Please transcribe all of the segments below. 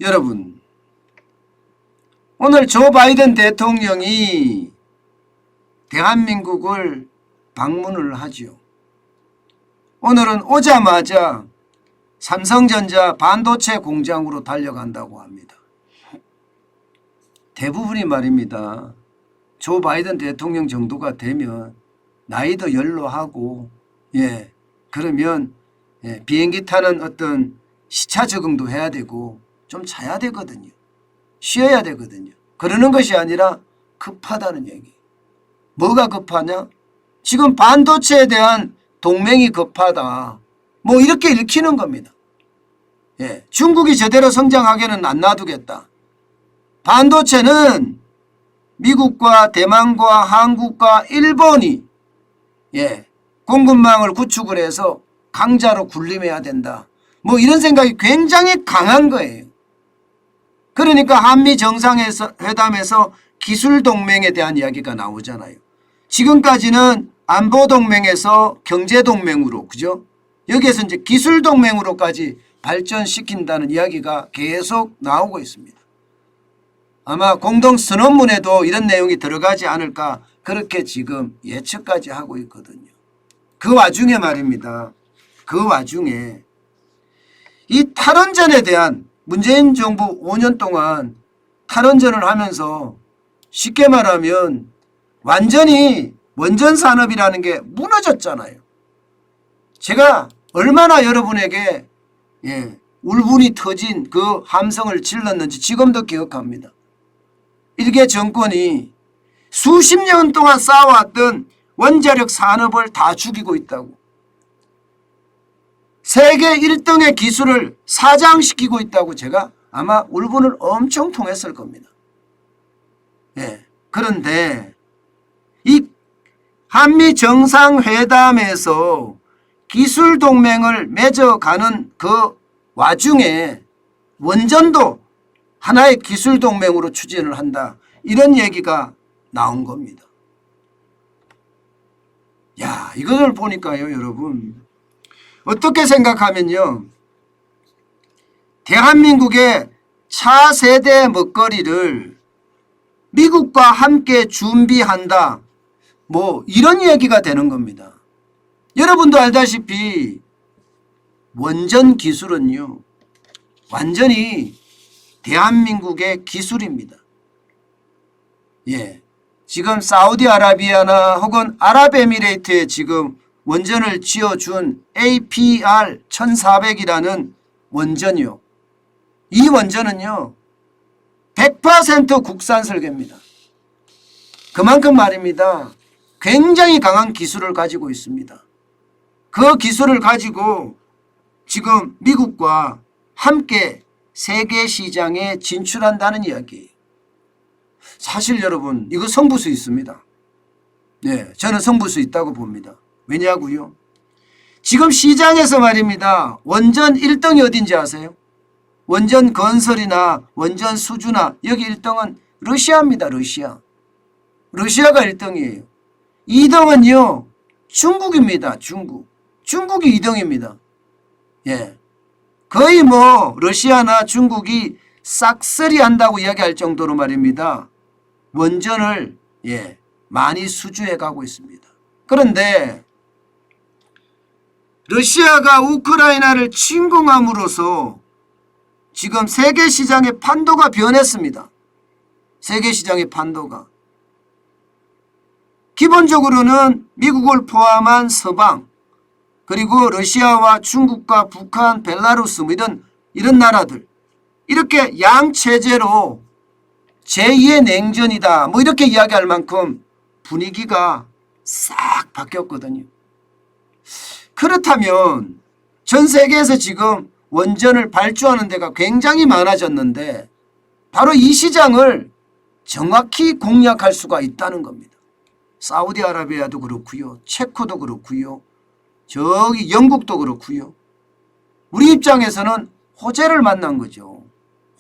여러분, 오늘 조 바이든 대통령이 대한민국을 방문을 하지요. 오늘은 오자마자 삼성전자 반도체 공장으로 달려간다고 합니다. 대부분이 말입니다. 조 바이든 대통령 정도가 되면 나이도 연로하고 그러면 비행기 타는 어떤 시차 적응도 해야 되고 좀 자야 되거든요. 쉬어야 되거든요. 그러는 것이 아니라 급하다는 얘기. 뭐가 급하냐? 지금 반도체에 대한 동맹이 급하다. 뭐 이렇게 읽히는 겁니다. 중국이 제대로 성장하게는 안 놔두겠다. 반도체는 미국과 대만과 한국과 일본이 공급망을 구축을 해서 강자로 군림해야 된다. 뭐 이런 생각이 굉장히 강한 거예요. 그러니까 한미 정상회담에서 기술동맹에 대한 이야기가 나오잖아요. 지금까지는 안보동맹에서 경제동맹으로, 그죠? 여기에서 이제 기술동맹으로까지 발전시킨다는 이야기가 계속 나오고 있습니다. 아마 공동선언문에도 이런 내용이 들어가지 않을까 그렇게 지금 예측까지 하고 있거든요. 그 와중에 말입니다. 그 와중에 이 탈원전에 대한 문재인 정부 5년 동안 탈원전을 하면서 쉽게 말하면 완전히 원전 산업이라는 게 무너졌잖아요. 제가 얼마나 여러분에게 울분이 터진 그 함성을 질렀는지 지금도 기억합니다. 일개 정권이 수십 년 동안 쌓아왔던 원자력 산업을 다 죽이고 있다고. 세계 1등의 기술을 사장시키고 있다고 제가 아마 울분을 엄청 통했을 겁니다. 그런데 이 한미 정상회담에서 기술동맹을 맺어가는 그 와중에 원전도 하나의 기술동맹으로 추진을 한다. 이런 얘기가 나온 겁니다. 야, 이것을 보니까요, 여러분. 어떻게 생각하면요. 대한민국의 차세대 먹거리를 미국과 함께 준비한다. 뭐 이런 얘기가 되는 겁니다. 여러분도 알다시피 원전 기술은요. 완전히 대한민국의 기술입니다. 지금 사우디아라비아나 혹은 아랍에미레이트에 지금 원전을 지어준 APR 1400이라는 원전이요. 이 원전은요. 100% 국산 설계입니다. 그만큼 말입니다. 굉장히 강한 기술을 가지고 있습니다. 그 기술을 가지고 지금 미국과 함께 세계 시장에 진출한다는 이야기예요. 사실 여러분 이거 성부수 있습니다. 저는 성부수 있다고 봅니다. 왜냐고요? 지금 시장에서 말입니다. 원전 1등이 어딘지 아세요? 원전 건설이나 원전 수주나 여기 1등은 러시아입니다. 러시아가 1등이에요. 2등은요. 중국입니다. 중국이 2등입니다. 거의 뭐 러시아나 중국이 싹쓸이 한다고 이야기할 정도로 말입니다. 원전을 많이 수주해 가고 있습니다. 그런데 러시아가 우크라이나를 침공함으로써 지금 세계 시장의 판도가 변했습니다. 세계 시장의 판도가. 기본적으로는 미국을 포함한 서방 그리고 러시아와 중국과 북한, 벨라루스 뭐 이런 나라들 이렇게 양체제로 제2의 냉전이다 뭐 이렇게 이야기할 만큼 분위기가 싹 바뀌었거든요. 그렇다면 전 세계에서 지금 원전을 발주하는 데가 굉장히 많아졌는데 바로 이 시장을 정확히 공략할 수가 있다는 겁니다. 사우디아라비아도 그렇고요. 체코도 그렇고요. 저기 영국도 그렇고요. 우리 입장에서는 호재를 만난 거죠.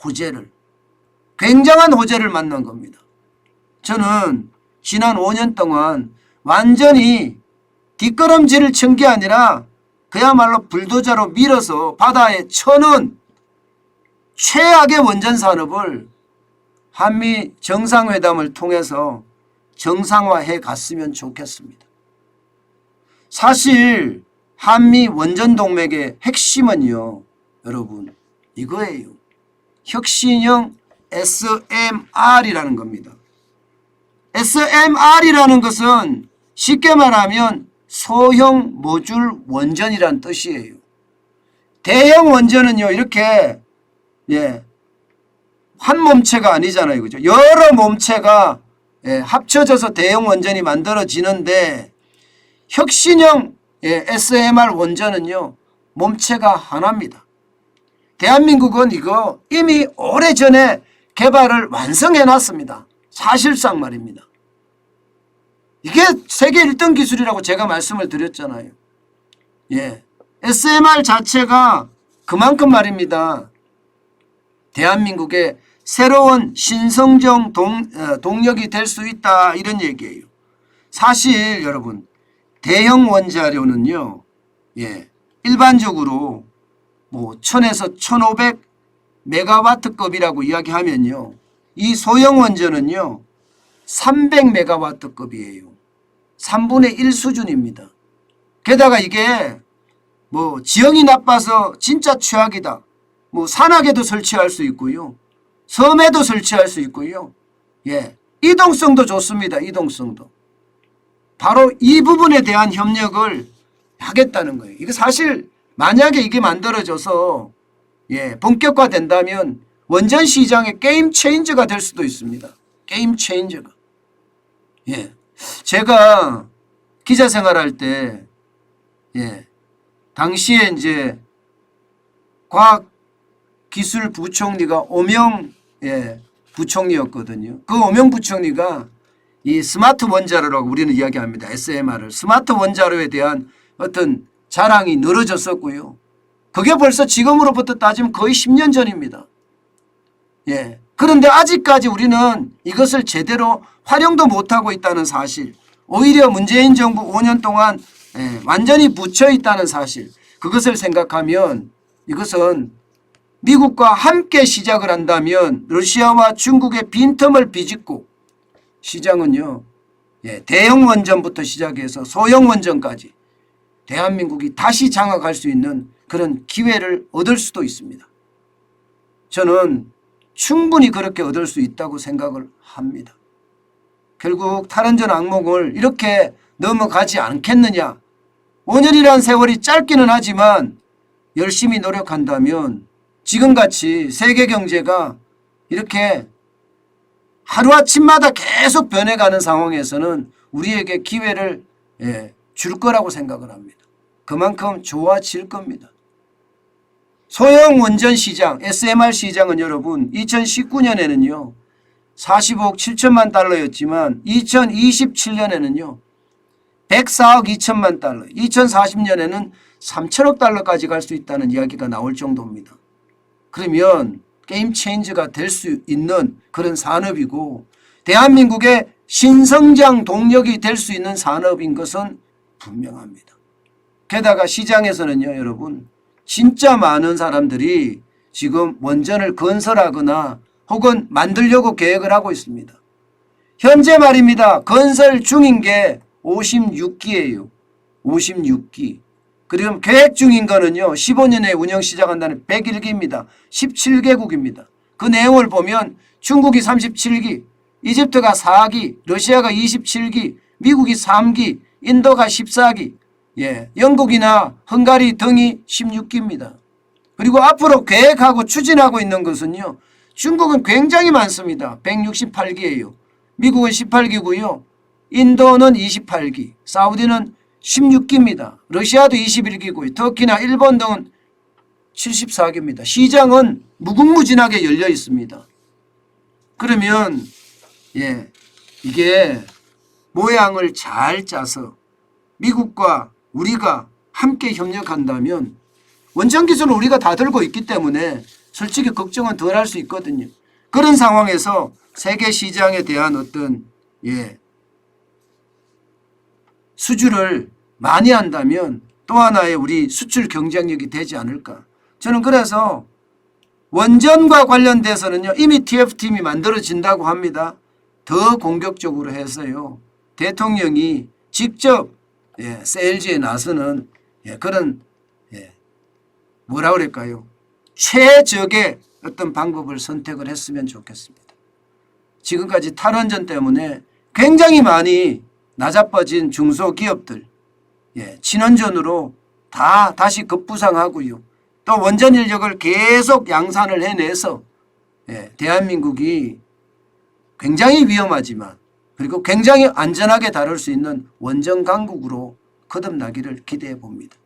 호재를. 굉장한 호재를 만난 겁니다. 저는 지난 5년 동안 완전히 뒷걸음질을 친 게 아니라 그야말로 불도저로 밀어서 바다에 쳐넣은 최악의 원전 산업을 한미 정상회담을 통해서 정상화해 갔으면 좋겠습니다. 사실 한미 원전 동맹의 핵심은요, 여러분 이거예요. 혁신형 SMR이라는 겁니다. SMR이라는 것은 쉽게 말하면 소형 모듈 원전이란 뜻이에요. 대형 원전은요, 이렇게 한 몸체가 아니잖아요. 그죠? 여러 몸체가 합쳐져서 대형 원전이 만들어지는데 혁신형 SMR 원전은요, 몸체가 하나입니다. 대한민국은 이거 이미 오래전에 개발을 완성해 놨습니다. 사실상 말입니다. 이게 세계 1등 기술이라고 제가 말씀을 드렸잖아요. SMR 자체가 그만큼 말입니다. 대한민국의 새로운 신성장 동력이 될 수 있다, 이런 얘기예요. 사실 여러분 대형 원자료는요, 일반적으로 뭐 1000에서 1500 메가와트급이라고 이야기하면요, 이 소형 원전은요 300 메가와트급이에요. 3분의 1 수준입니다. 게다가 이게 뭐 지형이 나빠서 진짜 최악이다, 뭐 산악에도 설치할 수 있고요, 섬에도 설치할 수 있고요, 이동성도 좋습니다. 이동성도. 바로 이 부분에 대한 협력을 하겠다는 거예요. 이거 사실 만약에 이게 만들어져서 본격화된다면 원전 시장의 게임 체인저가 될 수도 있습니다. 게임 체인저가. 제가 기자 생활할 때 당시에 이제 과학기술부총리가 오명 부총리였거든요. 그 오명 부총리가 이 스마트 원자로라고 우리는 이야기합니다. SMR을. 스마트 원자로에 대한 어떤 자랑이 늘어졌었고요. 그게 벌써 지금으로부터 따지면 거의 10년 전입니다. 그런데 아직까지 우리는 이것을 제대로 활용도 못하고 있다는 사실, 오히려 문재인 정부 5년 동안 완전히 묻혀 있다는 사실, 그것을 생각하면 이것은 미국과 함께 시작을 한다면 러시아와 중국의 빈틈을 비집고 시장은요, 대형 원전부터 시작해서 소형 원전까지 대한민국이 다시 장악할 수 있는 그런 기회를 얻을 수도 있습니다. 저는 충분히 그렇게 얻을 수 있다고 생각을 합니다. 결국 탈원전 악몽을 이렇게 넘어가지 않겠느냐. 5년이라는 세월이 짧기는 하지만 열심히 노력한다면 지금같이 세계 경제가 이렇게 하루아침마다 계속 변해가는 상황에서는 우리에게 기회를 줄 거라고 생각을 합니다. 그만큼 좋아질 겁니다. 소형 원전 시장, SMR 시장은 여러분 2019년에는요 45억 7천만 달러였지만 2027년에는요 104억 2천만 달러, 2040년에는 3천억 달러까지 갈 수 있다는 이야기가 나올 정도입니다. 그러면 게임 체인저가 될 수 있는 그런 산업이고 대한민국의 신성장 동력이 될 수 있는 산업인 것은 분명합니다. 게다가 시장에서는요 여러분 진짜 많은 사람들이 지금 원전을 건설하거나 혹은 만들려고 계획을 하고 있습니다. 현재 말입니다. 건설 중인 게 56기예요. 56기. 그리고 계획 중인 거는요 15년에 운영 시작한다는 101기입니다. 17개국입니다. 그 내용을 보면 중국이 37기, 이집트가 4기, 러시아가 27기, 미국이 3기, 인도가 14기, 영국이나 헝가리 등이 16기입니다. 그리고 앞으로 계획하고 추진하고 있는 것은요 중국은 굉장히 많습니다. 168기예요. 미국은 18기고요. 인도는 28기, 사우디는 16기입니다. 러시아도 21기고요. 터키나 일본 등은 74기입니다. 시장은 무궁무진하게 열려 있습니다. 그러면 이게 모양을 잘 짜서 미국과 우리가 함께 협력한다면 원전 기술은 우리가 다 들고 있기 때문에 솔직히 걱정은 덜 할 수 있거든요. 그런 상황에서 세계 시장에 대한 어떤 수주를 많이 한다면 또 하나의 우리 수출 경쟁력이 되지 않을까. 저는 그래서 원전과 관련돼서는요. 이미 TF팀이 만들어진다고 합니다. 더 공격적으로 해서요. 대통령이 직접 셀지에 나서는 그런 뭐라 그럴까요? 최적의 어떤 방법을 선택을 했으면 좋겠습니다. 지금까지 탈원전 때문에 굉장히 많이 나자빠진 중소기업들 친원전으로 다 다시 급부상하고요. 또 원전 인력을 계속 양산을 해내서 대한민국이 굉장히 위험하지만 그리고 굉장히 안전하게 다룰 수 있는 원전 강국으로 거듭나기를 기대해 봅니다.